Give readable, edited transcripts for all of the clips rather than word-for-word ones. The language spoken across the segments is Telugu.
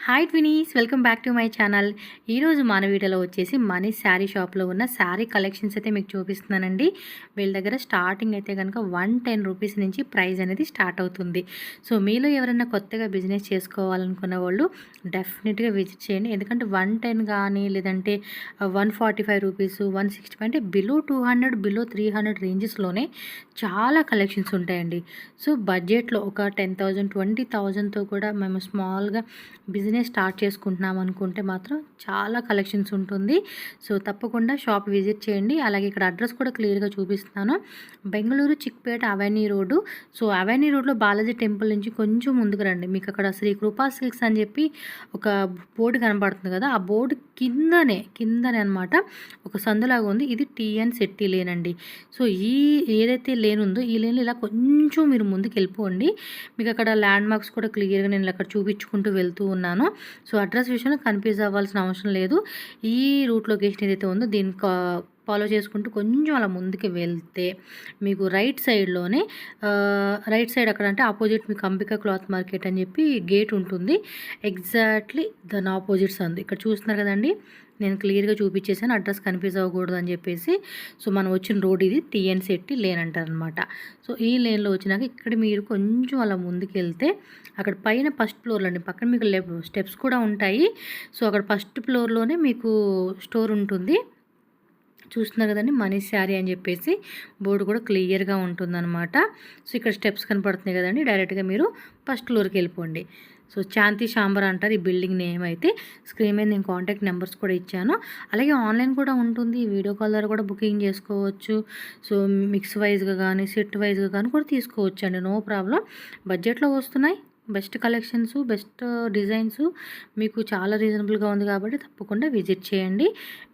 Hi twinnies, welcome back to my channel. ఈరోజు మన వీడియోలో వచ్చేసి మనీష్ శారీ షాప్లో ఉన్న శారీ కలెక్షన్స్ అయితే మీకు చూపిస్తున్నానండి. వీళ్ళ దగ్గర స్టార్టింగ్ అయితే కనుక 110 రూపీస్ నుంచి ప్రైస్ అనేది స్టార్ట్ అవుతుంది. సో మీలో ఎవరైనా కొత్తగా బిజినెస్ చేసుకోవాలనుకున్న వాళ్ళు డెఫినెట్గా విజిట్ చేయండి. ఎందుకంటే 110 కానీ లేదంటే 145 రూపీస్, 165 అంటే బిలో 200, బిలో 300 రేంజెస్లోనే చాలా కలెక్షన్స్ ఉంటాయండి. సో బడ్జెట్లో ఒక 10,000, 20,000తో కూడా మేము స్మాల్గా బిజినెస్ స్టార్ట్ చేసుకుంటున్నాం అనుకుంటే మాత్రం చాలా కలెక్షన్స్ ఉంటుంది. సో తప్పకుండా షాప్ విజిట్ చేయండి. అలాగే ఇక్కడ అడ్రస్ కూడా క్లియర్గా చూపిస్తున్నాను. Bengaluru Chickpet avenue road. So avenue రోడ్లో బాలాజీ టెంపుల్ నుంచి కొంచెం ముందుకు రండి. మీకు అక్కడ శ్రీ కృపా సిల్క్స్ అని చెప్పి ఒక బోర్డు కనబడుతుంది కదా, ఆ బోర్డు కిందనే అనమాట ఒక సందులాగా ఉంది. ఇది టీఎన్ శెట్టి లేన్ అండి. సో ఏదైతే లేన్ ఉందో ఈ లేన్లో ఇలా కొంచెం మీరు ముందుకు వెళ్ళిపోండి. మీకు అక్కడ ల్యాండ్ మార్క్స్ కూడా క్లియర్గా నేను అక్కడ చూపించుకుంటూ వెళ్తూ ఉన్నాను. సో అడ్రస్ విషయంలో కన్ఫ్యూజ్ అవ్వాల్సిన అవసరం లేదు. ఈ రూట్ లొకేషన్ ఏదైతే ఉందో దీన్ని ఫాలో చేసుకుంటూ కొంచెం అలా ముందుకు వెళ్తే మీకు రైట్ సైడ్ అక్కడ అంటే ఆపోజిట్ మీకు అంబికా క్లాత్ మార్కెట్ అని చెప్పి గేట్ ఉంటుంది. ఎగ్జాక్ట్లీ దాని ఆపోజిట్ సందు ఇక్కడ చూస్తున్నారు కదండి. నేను క్లియర్గా చూపించేసాను, అడ్రస్ కన్ఫ్యూజ్ అవ్వకూడదు అని చెప్పేసి. సో మనం వచ్చిన రోడ్ ఇది టీఎన్ శెట్టి లేన్ అంటారనమాట. సో ఈ లేన్లో వచ్చినాక ఇక్కడ మీరు కొంచెం అలా ముందుకు వెళ్తే అక్కడ పైన ఫస్ట్ ఫ్లోర్లో అండి, పక్కన మీకు స్టెప్స్ కూడా ఉంటాయి. సో అక్కడ ఫస్ట్ ఫ్లోర్లోనే మీకు స్టోర్ ఉంటుంది. చూస్తున్నారు కదండి, మనీష్ శారీ అని చెప్పేసి బోర్డు కూడా క్లియర్గా ఉంటుందన్నమాట. సో ఇక్కడ స్టెప్స్ కనపడుతున్నాయి కదండి, డైరెక్ట్గా మీరు ఫస్ట్ ఫ్లోర్కి వెళ్ళిపోండి. సో శాంతి శాంబర్ అంటారు ఈ బిల్డింగ్ నేమ్ అయితే. స్క్రీన్ మీద నేను కాంటాక్ట్ నెంబర్స్ కూడా ఇచ్చాను. అలాగే ఆన్లైన్ కూడా ఉంటుంది, వీడియో కాల్ ద్వారా కూడా బుకింగ్ చేసుకోవచ్చు. సో మిక్స్ వైజ్గా కానీ సెట్ వైజ్గా కానీ కూడా తీసుకోవచ్చు అండి, నో ప్రాబ్లం. బడ్జెట్లో వస్తున్నాయి, బెస్ట్ కలెక్షన్స్, బెస్ట్ డిజైన్స్, మీకు చాలా రీజనబుల్గా ఉంది కాబట్టి తప్పకుండా విజిట్ చేయండి.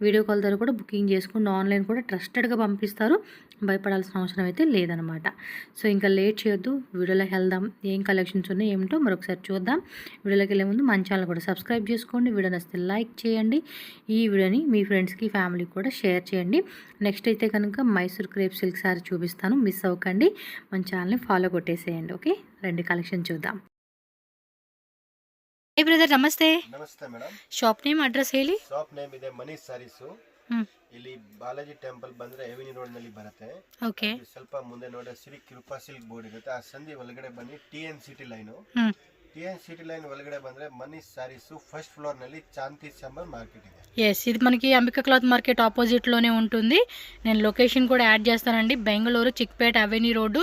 వీడియో కాల్ ద్వారా కూడా బుకింగ్ చేసుకోండి. ఆన్లైన్ కూడా ట్రస్టెడ్గా పంపిస్తారు, భయపడాల్సిన అవసరం అయితే లేదనమాట. సో ఇంకా లేట్ చేయొద్దు, వీడియోలోకి వెళ్దాం. ఏం కలెక్షన్స్ ఉన్నాయి ఏమిటో మరొకసారి చూద్దాం. వీడియోలోకి వెళ్ళే ముందు మన ఛానల్ కూడా సబ్స్క్రైబ్ చేసుకోండి. వీడియో నచ్చితే లైక్ చేయండి. ఈ వీడియోని మీ ఫ్రెండ్స్కి, ఫ్యామిలీకి కూడా షేర్ చేయండి. నెక్స్ట్ అయితే కనుక మైసూర్ క్రేప్ సిల్క్ సారీ చూపిస్తాను, మిస్ అవ్వకండి. మన ఛానల్ని ఫాలో కొట్టేసేయండి. ఓకే, రండి కలెక్షన్ చూద్దాం. ಹೇ ಬ್ರದರ್, ನಮಸ್ತೆ. ನಮಸ್ತೆ ಮೇಡಮ್. ಶಾಪ್ ನೇಮ್, ಅಡ್ರೆಸ್ ಹೇಳಿ. ಶಾಪ್ ನೇಮ್ ಇದೆ ಮನೀಶ್ ಸ್ಯಾರೀಸ್. ಇಲ್ಲಿ ಬಾಲಾಜಿ ಟೆಂಪಲ್ ಬಂದ್ರೆ ಎವಿನಿ ರೋಡ್ ನಲ್ಲಿ ಬರುತ್ತೆ. ಓಕೆ. ಸ್ವಲ್ಪ ಮುಂದೆ ನೋಡಿ ಶ್ರೀ ಕೃಪಾ ಸಿಲ್ಕ್ ಬೋರ್ಡ್ ಇರುತ್ತೆ. ಆ ಸಂಧಿ ಒಳಗಡೆ ಬನ್ನಿ, TN city line. TN city line ಒಳಗಡೆ ಬಂದ್ರೆ మనీష్ సారీస్ ఫస్ట్ ఫ్లోర్ ನಲ್ಲಿ శాంతి శాంబర్ మార్కెట్ ಇದೆ. ఎస్, ఇది మనకి అంబికా క్లాత్ మార్కెట్ ఆపోజిట్లోనే ఉంటుంది. నేను లొకేషన్ కూడా యాడ్ చేస్తానండి. Bengaluru Chickpet avenue road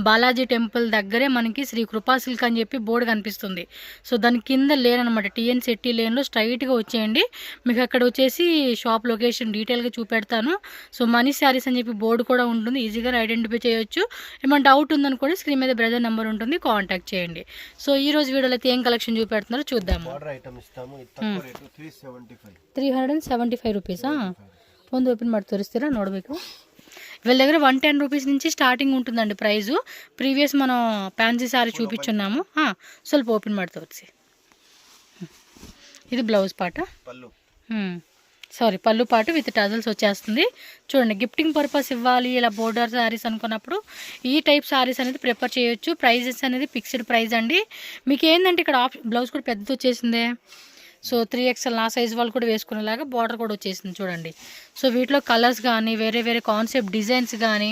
Balaji temple దగ్గరే మనకి శ్రీ కృపా సిల్క్ అని చెప్పి బోర్డు కనిపిస్తుంది. సో దాని కింద లేన్ అనమాట, టీఎన్ శెట్టి లేన్లో స్ట్రైట్గా వచ్చేయండి. మీకు అక్కడ వచ్చేసి షాప్ లొకేషన్ డీటెయిల్గా చూపెడతాను. సో మనీష్ శారీస్ అని చెప్పి బోర్డు కూడా ఉంటుంది, ఈజీగా ఐడెంటిఫై చేయొచ్చు. ఏమైనా డౌట్ ఉందనుకోండి స్క్రీన్ మీద బ్రదర్ నెంబర్ ఉంటుంది, కాంటాక్ట్ చేయండి. సో ఈ రోజు వీడియోలో అయితే ఏం కలెక్షన్ చూపెడుతున్నారో చూద్దాము. 375 ರೂಪೀಸಾ? ಒಂದು ಓಪನ್ ಮಾಡಿ ತೋರಿಸ್ತೀರಾ, ನೋಡಬೇಕು. వీళ్ళ దగ్గర 110 రూపీస్ నుంచి స్టార్టింగ్ ఉంటుందండి ప్రైజు. ప్రీవియస్ మనం ఫ్యాన్సీ సారీ చూపించున్నాము. ಸ್ವಲ್ಪ ఓపెన్ ಮಾಡಿ ತೋರಿಸಿ. ఇది బ్లౌజ్ పాట, పళ్ళు పాటు విత్ టజల్స్ వచ్చేస్తుంది. చూడండి, గిఫ్టింగ్ పర్పస్ ఇవ్వాలి ఇలా బోర్డర్ శారీస్ అనుకున్నప్పుడు ఈ టైప్ శారీస్ అనేది ప్రిఫర్ చేయొచ్చు. ప్రైజెస్ అనేది ఫిక్స్డ్ ప్రైస్ అండి. మీకు ఏంటంటే ఇక్కడ బ్లౌజ్ కూడా పెద్దది వచ్చేసిందే. సో 3XL నా సైజ్ వాళ్ళు కూడా వేసుకునేలాగా బార్డర్ కూడా వచ్చేసింది చూడండి. సో వీటిలో కలర్స్ కానీ వేరే కాన్సెప్ట్ డిజైన్స్ కానీ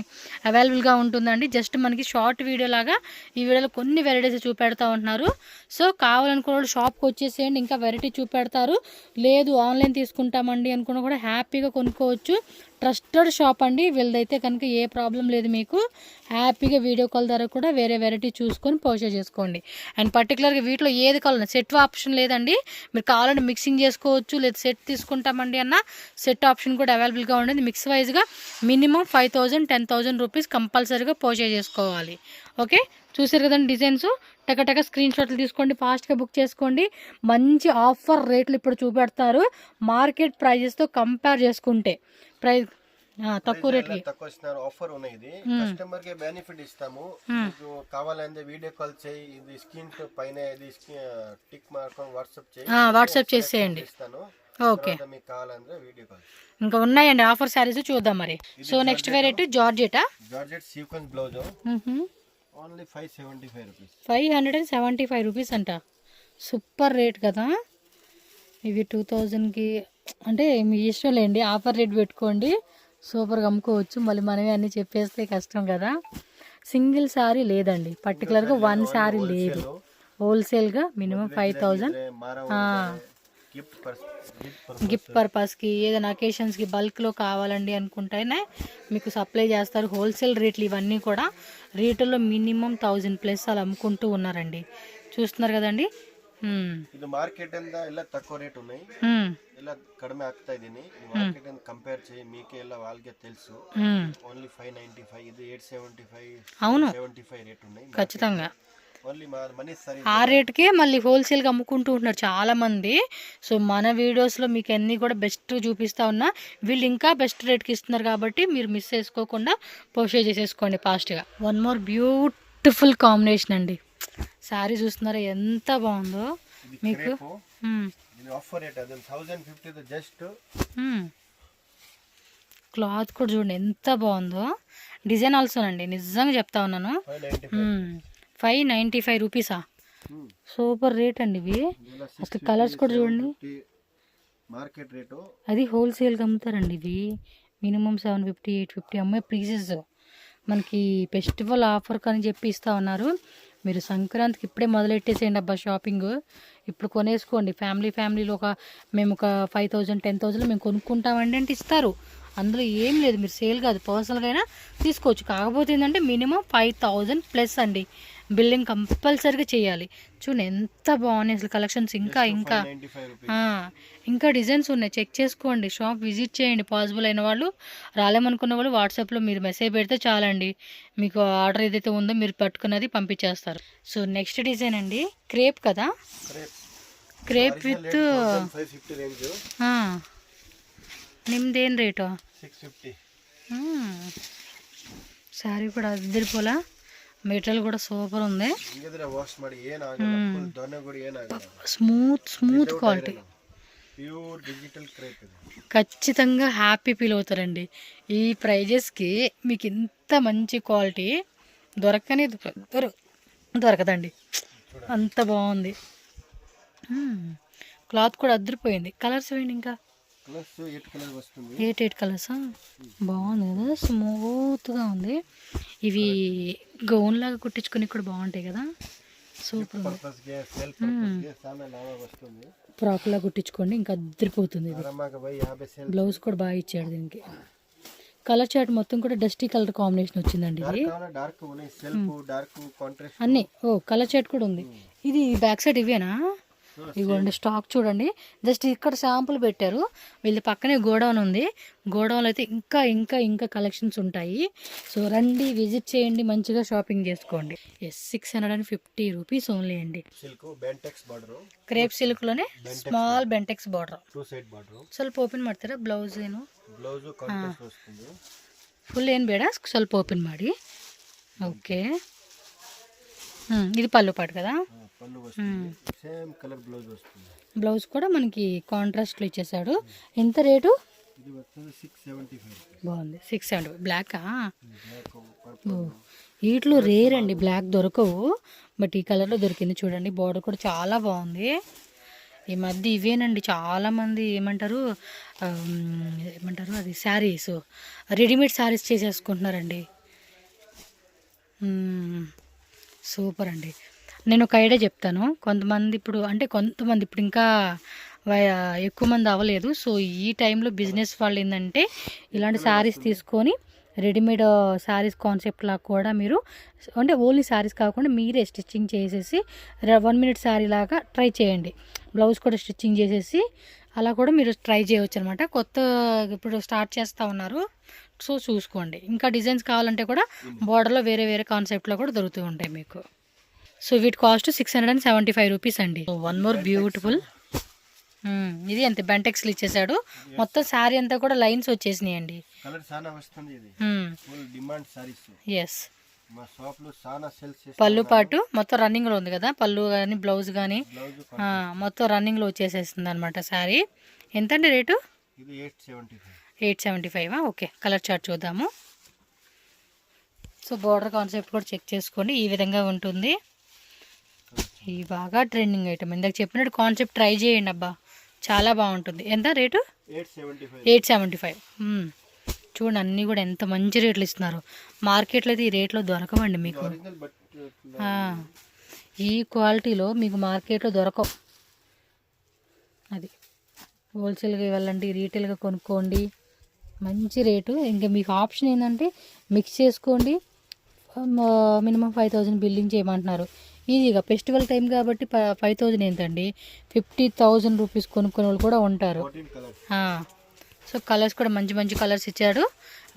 అవైలబుల్గా ఉంటుందండి. జస్ట్ మనకి షార్ట్ వీడియో లాగా ఈ వీడియోలో కొన్ని వెరైటీస్ చూపెడతా ఉంటున్నారు. సో కావాలనుకున్న వాళ్ళు షాప్కి వచ్చేసేయండి, ఇంకా వెరైటీ చూపెడతారు. లేదు ఆన్లైన్ తీసుకుంటామండి అనుకున్న కూడా హ్యాపీగా కొనుక్కోవచ్చు. ట్రస్టెడ్ షాప్ అండి వీళ్ళదైతే కనుక, ఏ ప్రాబ్లం లేదు. మీకు హ్యాపీగా వీడియో కాల్ ద్వారా కూడా వేరే వెరైటీ చూసుకొని పర్చేజ్ చేసుకోండి. అండ్ పర్టికులర్గా వీటిలో ఏది కావాలన్నా సెట్ ఆప్షన్ లేదండి, మీరు కావాలంటే మిక్సింగ్ చేసుకోవచ్చు. లేదా సెట్ తీసుకుంటామండి అన్న సెట్ ఆప్షన్ కూడా అవైలబుల్గా ఉండేది. మిక్స్ వైజ్గా మినిమం 5,000, 10,000 రూపీస్ కంపల్సరీగా పర్చేజ్ చేసుకోవాలి. ఓకే, చూసారు కదండి డిజైన్స్. టక స్క్రీన్ షాట్లు తీసుకోండి, ఫాస్ట్గా బుక్ చేసుకోండి. మంచి ఆఫర్ రేట్లు ఇప్పుడు చూపెడతారు. మార్కెట్ ప్రైజెస్తో కంపేర్ చేసుకుంటే ప్రైస్ తక్కువ రేట్కి ఆఫర్ ఉన్నాయి. కస్టమర్ కి బెనిఫిట్ ఇస్తాము. మీకు కావాలంటే వీడియో కాల్ చేయి, ఇది స్క్రీన్ పైన ఇది టిక్ మార్క్ వాట్సాప్ చేసేయండి. ఓకే, మీకు కావాలంటే వీడియో కాల్. ఇంకా ఉన్నాయండి ఆఫర్ శారీస్, చూద్దాం మరి. So next variety georgette sequence blouse only 575 rupees. 575 rupees అంట, సూపర్ రేట్ కదా. ఇవి 2000కి అంటే మీ ఇష్టం లేండి, ఆఫర్ రేట్ పెట్టుకోండి, సూపర్గా అమ్ముకోవచ్చు. మళ్ళీ మనమే అన్నీ చెప్పేస్తే కష్టం కదా. సింగిల్ శారీ లేదండి, పర్టికులర్గా వన్ శారీ లేదు. హోల్సేల్గా మినిమం 5000 గిఫ్ట్ పర్పస్కి ఏదైనా అకేషన్స్కి బల్క్లో కావాలండి అనుకుంటేనే మీకు సప్లై చేస్తారు. హోల్సేల్ రేట్లు ఇవన్నీ కూడా రేటుల్లో మినిమం 1000+ అలా అమ్ముకుంటూ ఉన్నారండి. చూస్తున్నారు కదండి. ಇದು ಮಾರ್ಕೆಟ್ ಇಂದ ಎಲ್ಲ ತಕ್ಕೋ ರೇಟ್ ఉన్నాయి ಎಲ್ಲ ಕಡಿಮೆ ಆಗ್ತಾ ಇದೀನಿ. ಮಾರ್ಕೆಟ್ ಇಂದ ಕಂಪೇರ್ చేయి మీకే ಎಲ್ಲ వాళ్ళకే తెలుసు. ఓన్లీ 595 ఇది 875 అవును 75 రేట్ ఉన్నాయి ఖచ్చితంగా. ఓన్లీ మనీ సరి ఆ రేట్కే మళ్ళీ హోల్సేల్గా అమ్ముకుంటూ ఉంటున్నారు చాలామంది. సో మన వీడియోస్లో మీకు అన్నీ కూడా బెస్ట్ చూపిస్తూ ఉన్నా, వీళ్ళు ఇంకా బెస్ట్ రేట్కి ఇస్తున్నారు కాబట్టి మీరు మిస్ చేసుకోకుండా పోస్ట్ చేసేసుకోండి ఫాస్ట్గా. వన్ మోర్ బ్యూటిఫుల్ కాంబినేషన్ అండి. శారీ చూస్తున్నారా ఎంత బాగుందో మీకు. ఇది ఆఫర్ రేట్ అది 1050 జస్ట్. క్లాత్ కూడా చూడండి ఎంత బాగుందో. డిజైన్ ఆల్సో అండి, నిజంగా చెప్తా ఉన్నాను. 595 రూపీసా, సూపర్ రేట్ అండి ఇవి. అసలు కలర్స్ కూడా చూడండి. మార్కెట్ రేటు అది హోల్సేల్గా అమ్ముతారండి ఇవి. మినిమం 750 850 అమ్మే ప్రైసెస్. మనకి ఫెస్టివల్ ఆఫర్ అని చెప్పి ఇస్తూ ఉన్నారు. మీరు సంక్రాంతికి ఇప్పుడే మొదలెట్టేసేయండి అబ్బా షాపింగ్. ఇప్పుడు కొనేసుకోండి. ఫ్యామిలీలో మేము ఒక 5000 10,000 మేము కొనుక్కుంటామండి అంటే ఇస్తారు. అందులో ఏం లేదు, మీరు సేల్ కాదు పర్సనల్గా అయినా తీసుకోవచ్చు. కాకపోతే ఏంటంటే మినిమం 5000+ అండి బిల్లింగ్ కంపల్సరీగా చేయాలి. చూడండి ఎంత బాగున్నాయి అసలు కలెక్షన్స్. ఇంకా డిజైన్స్ ఉన్నాయి, చెక్ చేసుకోండి. షాప్ విజిట్ చేయండి. పాసిబుల్ అయిన వాళ్ళు, రాలేమనుకున్న వాళ్ళు వాట్సాప్లో మీరు మెసేజ్ పెడితే చాలండి, మీకు ఆర్డర్ ఏదైతే ఉందో మీరు పట్టుకున్నది పంపించేస్తారు. సో నెక్స్ట్ డిజైన్ అండి, క్రేప్ కదా, క్రేప్ విత్ నిమ్దేం రేటు 650. శారీ కూడా అద్దరిపోలా, మెటీరియల్ కూడా సూపర్ ఉంది. Smooth quality, pure digital crepe. ఖచ్చితంగా హ్యాపీ ఫీల్ అవుతారండి. ఈ ప్రైజెస్కి మీకు ఇంత మంచి క్వాలిటీ దొరకదండి, అంత బాగుంది. క్లాత్ కూడా అద్దరిపోయింది. కలర్స్ వేయండి, ఇంకా 8 కలర్సా, బాగుంది కదా, స్మూత్గా ఉంది. ఇవి గౌన్ లాగా కుట్టించుకొని కూడా బాగుంటాయి కదా, సూపర్ ఉంది. ఫ్రాక్లా కుట్టించుకోండి, ఇంకా అద్దరిపోతుంది. ఇది బ్లౌజ్ కూడా బాగా ఇచ్చాడు దీనికి. కలర్ చార్ట్ మొత్తం కూడా డస్టీ కలర్ కాంబినేషన్ వచ్చిందండి ఇది అన్నీ. కలర్ చార్ట్ కూడా ఉంది. ఇది బ్యాక్ సైడ్ ఇవేనా, ఇదిగోండి స్టాక్ చూడండి. జస్ట్ ఇక్కడ శాంపుల్ పెట్టారు. వీళ్ళ పక్కనే గోడౌన్ ఉంది. గోడౌన్లో అయితే ఇంకా కలెక్షన్స్ ఉంటాయి. సో రండి, విజిట్ చేయండి, మంచిగా షాపింగ్ చేసుకోండి. 650 రూపీస్ ఓన్లీ అండి. క్రేప్ సిల్క్ లోనే స్మాల్ బెంటెక్స్ బార్డర్, ಸ್ವಲ್ಪ ಓಪನ್ ಮಾಡ್ತಾರೆ. ಬ್ಲೌಸ್ ಏನು ಫುಲ್ ಏನು ಬೇಡ, ಸ್ವಲ್ಪ ಓಪನ್ ಮಾಡಿ. ఓకే, ఇది పళ్ళు పాటు కదా. బ్లౌజ్ కూడా మనకి కాంట్రాస్ట్లో ఇచ్చేసాడు. ఎంత రేటు? బాగుంది, 670. బ్లాకా, వీటిలో రేర్ అండి, బ్లాక్ దొరకవు, బట్ ఈ కలర్లో దొరికింది. చూడండి బార్డర్ కూడా చాలా బాగుంది. ఈ మధ్య ఇవేనండి చాలామంది ఏమంటారు అది శారీస్, రెడీమేడ్ శారీస్ చేసేసుకుంటున్నారండి. సూపర్ అండి. నేను ఒక ఐడియా చెప్తాను. కొంతమంది ఇప్పుడు ఇంకా ఎక్కువ మంది అవ్వలేదు. సో ఈ టైంలో బిజినెస్ వాళ్ళు ఏంటంటే ఇలాంటి శారీస్ తీసుకొని రెడీమేడ్ శారీస్ కాన్సెప్ట్ లాగా కూడా మీరు, అంటే ఓన్లీ శారీస్ కాకుండా మీరే స్టిచ్చింగ్ చేసేసి 1 minute శారీ లాగా ట్రై చేయండి. బ్లౌజ్ కూడా స్టిచ్చింగ్ చేసేసి అలా కూడా మీరు ట్రై చేయవచ్చు అనమాట. కొత్త ఇప్పుడు స్టార్ట్ చేస్తూ ఉన్నారు, సో చూసుకోండి. ఇంకా డిజైన్స్ కావాలంటే కూడా బార్డర్లో వేరే కాన్సెప్ట్లో కూడా దొరుకుతూ ఉంటాయి మీకు. సో వీటి కాస్ట్ 675 రూపీస్ అండి. వన్ మోర్ బ్యూటిఫుల్, ఇది అంతే బెంటెక్స్లు ఇచ్చేసాడు. మొత్తం శారీ అంతా కూడా లైన్స్ వచ్చేసినాయండి. ఎస్, పళ్ళు పాటు మొత్తం రన్నింగ్లో ఉంది కదా, పళ్ళు కానీ బ్లౌజ్ కానీ మొత్తం రన్నింగ్లో వచ్చేసేస్తుంది అనమాట శారీ. ఎంత అండి రేటు? 875. ఓకే, కలర్ చార్ట్ చూద్దాము. సో బార్డర్ కాన్సెప్ట్ కూడా చెక్ చేసుకోండి, ఈ విధంగా ఉంటుంది. ఇది బాగా ట్రెండింగ్ ఐటమ్. ఇందాక చెప్పినట్టు కాన్సెప్ట్ ట్రై చేయండి అబ్బా, చాలా బాగుంటుంది. ఎంత రేటు? 875. 875. చూడండి అన్నీ కూడా ఎంత మంచి రేట్లు ఇస్తున్నారు. మార్కెట్లో అయితే ఈ రేట్లో దొరకవండి మీకు. ఒరిజినల్ బట్ ఈ క్వాలిటీలో మీకు మార్కెట్లో దొరకవు. అది హోల్సేల్గా వెళ్ళండి, రీటైల్గా కొనుక్కోండి, మంచి రేటు. ఇంకా మీకు ఆప్షన్ ఏంటంటే మిక్స్ చేసుకోండి. మినిమం 5000 బిల్లింగ్ చేయమంటున్నారు. ఈజీగా ఫెస్టివల్ టైం కాబట్టి 5000 ఏంటండి, 50,000 రూపీస్ కొనుక్కునే వాళ్ళు కూడా ఉంటారు. 14 కలర్స్. సో కలర్స్ కూడా మంచి మంచి కలర్స్ ఇచ్చాడు.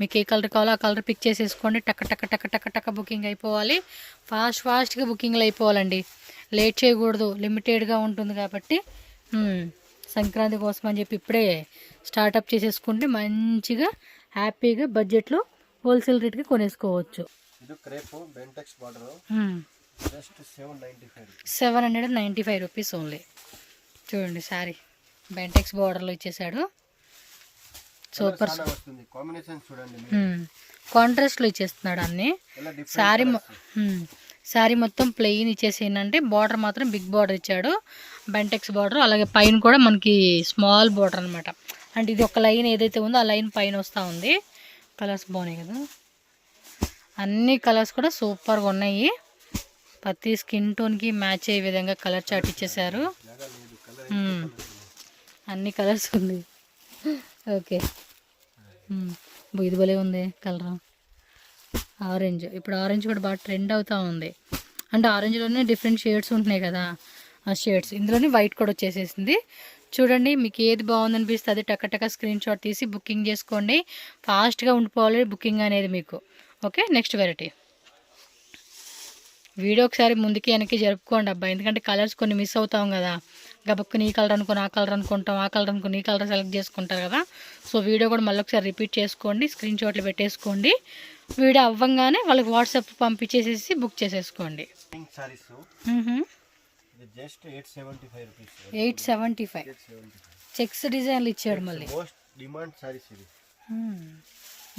మీకు ఏ కలర్ కావాలో ఆ కలర్ పిక్ చేసేసుకోండి. టక్క టక్క టక్క టక్క టక్క బుకింగ్ అయిపోవాలి. ఫాస్ట్గా బుకింగ్లు అయిపోవాలండి. లేట్ చేయకూడదు, లిమిటెడ్గా ఉంటుంది కాబట్టి. సంక్రాంతి కోసం అని చెప్పి ఇప్పుడే స్టార్టప్ చేసేసుకుంటే మంచిగా హ్యాపీగా బడ్జెట్లో హోల్సేల్ రేట్కి కొనేసుకోవచ్చు. ఇది crepe Bentex border just 795 rupees only. చూడండి శారీ బెంటెక్స్ బార్డర్లో ఇచ్చేసాడు. సూపర్. వస్తుంది కాంబినేషన్ చూడండి. కాంట్రాస్ట్లో ఇచ్చేస్తున్నాడు అన్ని. శారీ మొత్తం ప్లెయిన్ ఇచ్చేసి ఏంటంటే బార్డర్ మాత్రం బిగ్ బార్డర్ ఇచ్చాడు, బెంటెక్స్ బార్డర్. అలాగే పైన కూడా మనకి స్మాల్ బార్డర్ అనమాట. అంటే ఇది ఒక లైన్ ఏదైతే ఉందో ఆ లైన్ పైన వస్తూ ఉంది. కలర్స్ బాగున్నాయి కదా, అన్ని కలర్స్ కూడా సూపర్గా ఉన్నాయి. ప్రతి స్కిన్ టోన్కి మ్యాచ్ అయ్యే విధంగా కలర్ చార్ట్ ఇచ్చేసారు. అన్ని కలర్స్ ఉంది. ఓకే, ఇది భలే ఉంది కలర్. ఆరెంజ్, ఇప్పుడు ఆరెంజ్ కూడా బాగా ట్రెండ్ అవుతూ ఉంది. అంటే ఆరెంజ్లోనే డిఫరెంట్ షేడ్స్ ఉంటున్నాయి కదా, ఆ షేడ్స్ ఇందులోనే వైట్ కూడా వచ్చేసేసింది. చూడండి మీకు ఏది బాగుందనిపిస్తే అది టక్క స్క్రీన్ షాట్ తీసి బుకింగ్ చేసుకోండి. ఫాస్ట్గా ఉండిపోవాలి బుకింగ్ అనేది మీకు. ఓకే, నెక్స్ట్ వెరైటీ వీడియో ఒకసారి ముందుకి వెనక్కి జరుపుకోండి అబ్బా, ఎందుకంటే కలర్స్ కొన్ని మిస్ అవుతాం కదా. గబక్కుని ఈ కలర్ అనుకుని ఆ కలర్ అనుకుంటాం, ఆ కలర్ అనుకుని ఈ కలర్ సెలెక్ట్ చేసుకుంటారు కదా. సో వీడియో కూడా మళ్ళీ ఒకసారి రిపీట్ చేసుకోండి, స్క్రీన్ షాట్లు పెట్టేసుకోండి. వీడియో అవ్వగానే వాళ్ళకి వాట్సాప్ పంపించేసేసి బుక్ చేసేసుకోండి. Just 875 rupees. 875 చెక్స్ డిజైన్లు ఇచ్చాడు మళ్ళీ. మోస్ట్ డిమాండ్ సారీస్ ఇది.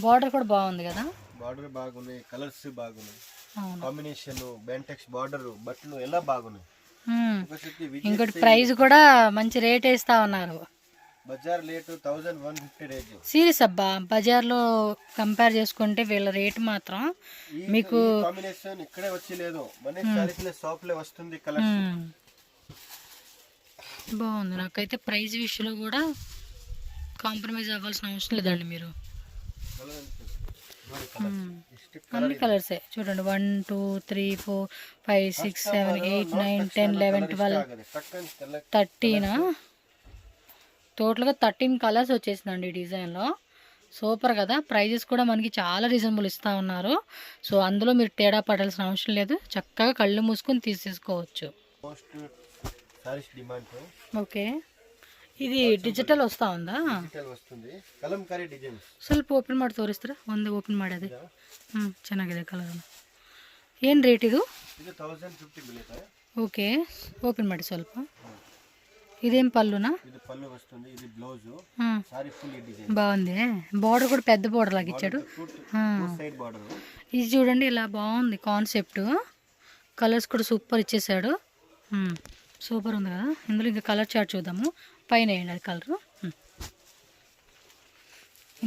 బార్డర్ కూడా బాగుంది కదా, బార్డర్ బాగున్నాయి, కలర్స్ బాగున్నాయి, కాంబినేషన్ బెంటెక్స్ బార్డర్ బట్టలు ఎలా బాగున్నాయి. ఇంకోటి ప్రైస్ కూడా మంచి రేట్ వేస్తా ఉన్నారు. Bazar rate 1150 rate. సీరియస్ అబ్బా, బజార్లో కంపేర్ చేసుకుంటే వీళ్ళ రేట్ మాత్రం మీకు కాంబినేషన్ ఇక్కడే వచ్చి లేదు, మన సారీస్ షాప్ లో వస్తుంది. కలర్స్ బాగుంది. నాకైతే ప్రైస్ విషయంలో కూడా కాంప్రమైజ్ అవ్వాల్సిన అవసరం లేదండి. మీరు అన్ని కలర్సే చూడండి. 1 2 3 4 5 6 7 8 9 10 11 12 13 టోటల్గా 13 కలర్స్ వచ్చేసిందండి ఈ డిజైన్లో. సూపర్ కదా. ప్రైజెస్ కూడా మనకి చాలా రీజనబుల్ ఇస్తూ ఉన్నారు. సో అందులో మీరు తేడా పడాల్సిన అవసరం లేదు, చక్కగా కళ్ళు మూసుకొని తీసేసుకోవచ్చు. ఓకే, ఇది డిజిటల్ వస్తూ ఉందా? ಸ್ವಲ್ಪ ಓಪನ್ ಮಾಡಿ ತೋರಿಸ್ತೀರಾ? ಒಂದು ಓಪನ್ ಮಾಡಿ ಅದೇ ಚೆನ್ನಾಗಿದೆ ಕಲರ್. ಏನು ರೇಟ್ ಇದು? ఓకే, ఓపెన్ ಮಾಡಿ ಸ್ವಲ್ಪ. ఇదేం పళ్ళునా? బాగుంది. బార్డర్ కూడా పెద్ద బార్డర్ లాగా ఇచ్చాడు. ఇది చూడండి ఇలా బాగుంది కాన్సెప్ట్. కలర్స్ కూడా సూపర్ ఇచ్చేసాడు. సూపర్ ఉంది కదా. ఇందులో ఇంకా కలర్ చార్ట్ చూద్దాము. పైన వేయండి అది కలరు.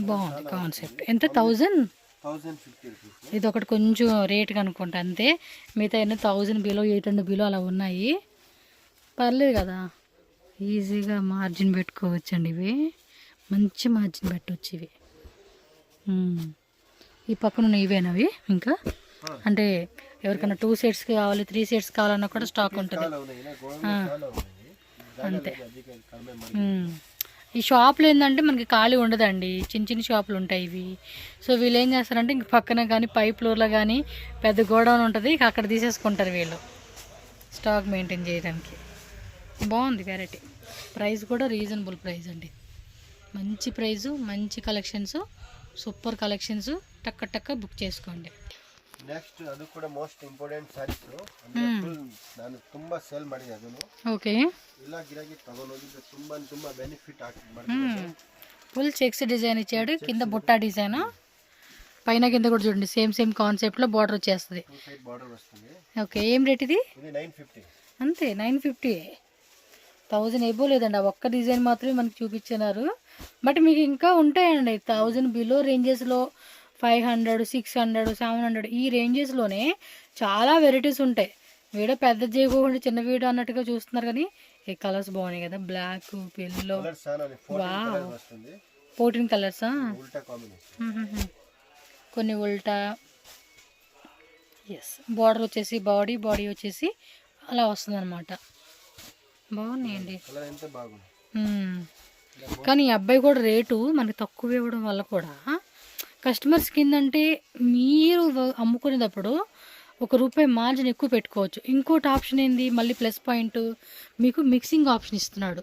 బాగుంది కాన్సెప్ట్. ఎంత? 1050. ఇది ఒకటి కొంచెం రేట్గా అనుకుంటా అంతే. మిగతా ఎన్నో 1000 బిలో 800 బిలో అలా ఉన్నాయి. పర్లేదు కదా, ఈజీగా మార్జిన్ పెట్టుకోవచ్చండి. ఇవి మంచి మార్జిన్ పెట్టవచ్చు ఇవి. ఈ పక్కన ఉన్న ఇవేనవి. ఇంకా అంటే ఎవరికైనా 2 సెట్స్ కావాలి, 3 సెట్స్ కావాలన్నా కూడా స్టాక్ ఉంటుంది అంతే. ఈ షాపులు ఏంటంటే మనకి ఖాళీ ఉండదండి, చిన్న షాపులు ఉంటాయి ఇవి. సో వీళ్ళు ఏం చేస్తారంటే ఇంక పక్కన కానీ పై ఫ్లోర్లో కానీ పెద్ద గోడౌన్ ఉంటుంది, ఇక అక్కడ తీసేసుకుంటారు వీళ్ళు స్టాక్ మెయింటైన్ చేయడానికి. బాగుంది వెరైటీ. ప్రైస్ కూడా రీజనబుల్ ప్రైస్ అండి, మంచి ప్రైజు, మంచి కలెక్షన్స్, సూపర్ కలెక్షన్స్. టక్క బుక్ చేసుకోండి. ನೆಕ್ಸ್ಟ್ ಅದು ಕೂಡ ಮೋಸ್ಟ್ ಇಂಪಾರ್ಟೆಂಟ್ ಸಾರೀಸ್. ನಾನು ತುಂಬಾ ಸೇಲ್ ಮಾಡಿದೆ ಅದನ್ನು. ಓಕೆ, ಎಲ್ಲ ಗಿರಾಕಿ ತಗೊಂಡೋಗಿದ್ದು ತುಂಬಾ ಬೆನಿಫಿಟ್ ಆಗ್ತಿದೆ. ఫుల్ చెక్స్ డిజైన్ ఇచ్చాడు, కింద బుట్టా డిజైన్, పైన కింద కూడా చూడండి సేమ్ కాన్సెప్ట్ లో బార్డర్ వచ్చేస్తుంది. బార్డర్ వస్తుంది. ఓకే, ఏం రేట్ ఇది? ఇది 950. అంతే, 950. 1000 ఎబో లేదండి, ఆ ఒక్క డిజైన్ మాత్రమే మనకి చూపించినారు. బట్ మీకు ఇంకా ఉంటాయండి 1000 బిలో రేంజెస్లో, 500, 600, 700 ఈ రేంజెస్లోనే చాలా వెరైటీస్ ఉంటాయి. వీడియో పెద్ద చేయకుండా చిన్న వీడియో అన్నట్టుగా చూస్తున్నారు, కానీ ఈ కలర్స్ బాగున్నాయి కదా, బ్లాక్, ఎల్లో, వావ్ 14 కలర్సా, కొన్ని ఉల్టా. ఎస్, బార్డర్ వచ్చేసి బాడీ వచ్చేసి అలా వస్తుంది అనమాట. బాగున్నాయండి. కానీ ఈ అబ్బాయి కూడా రేటు మనకి తక్కువ ఇవ్వడం వల్ల కూడా కస్టమర్స్ కిందంటే మీరు అమ్ముకునేటప్పుడు ₹1 మార్జిన్ ఎక్కువ పెట్టుకోవచ్చు. ఇంకోటి ఆప్షన్ ఏంది, మళ్ళీ ప్లస్ పాయింట్ మీకు మిక్సింగ్ ఆప్షన్ ఇస్తున్నాడు.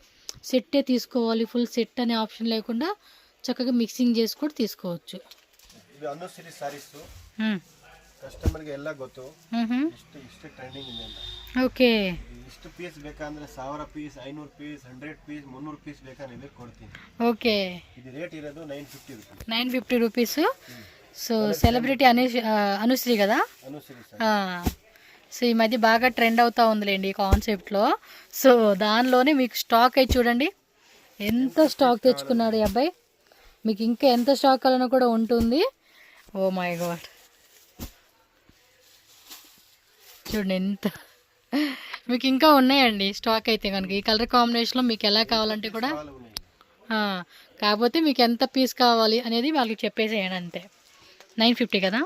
సెట్టే తీసుకోవాలి ఫుల్ సెట్ అనే ఆప్షన్ లేకుండా చక్కగా మిక్సింగ్ చేసి కూడా తీసుకోవచ్చు. ಇದು ಅನ್ನೋಸಿರಿ ಸಾರೀಸ್ ಕಸ್ಟಮರ್ಗೆ ಎಲ್ಲ ಗೊತ್ತು. ಇಷ್ಟು ಟ್ರೆಂಡಿಂಗ್ ಇದೆ ಅಂತ. ಓಕೆ, ಇಷ್ಟು ಪೀಸ್ ಬೇಕಂದ್ರೆ 1000 ಪೀಸ್, 500 ಪೀಸ್, 100 ಪೀಸ್, 300 ಪೀಸ್ ಬೇಕಂದ್ರೆ ಕೊಡ್ತೀನಿ. ఓకే, ఇది రేట్ ఇರೋದು 950 రూపాయస్. 950 రూపీస్. సో సెలబ్రిటీ అనుశ్రీ కదా, సో ఈ మధ్య బాగా ట్రెండ్ అవుతా ఉందిలేండి ఈ కాన్సెప్ట్లో. సో దానిలోనే మీకు స్టాక్ అయితే చూడండి ఎంత స్టాక్ తెచ్చుకున్నాడు ఈ అబ్బాయి. మీకు ఇంకా ఎంత స్టాక్ కావాలన్నా కూడా ఉంటుంది. ఓ మై గాడ్, చూడండి ఎంత మీకు ఇంకా ఉన్నాయండి స్టాక్ అయితే కనుక. ఈ కలర్ కాంబినేషన్లో మీకు ఎలా కావాలంటే కూడా, కాకపోతే మీకు ఎంత పీస్ కావాలి అనేది వాళ్ళకి చెప్పేసేయండి అంతే. 950 కదా.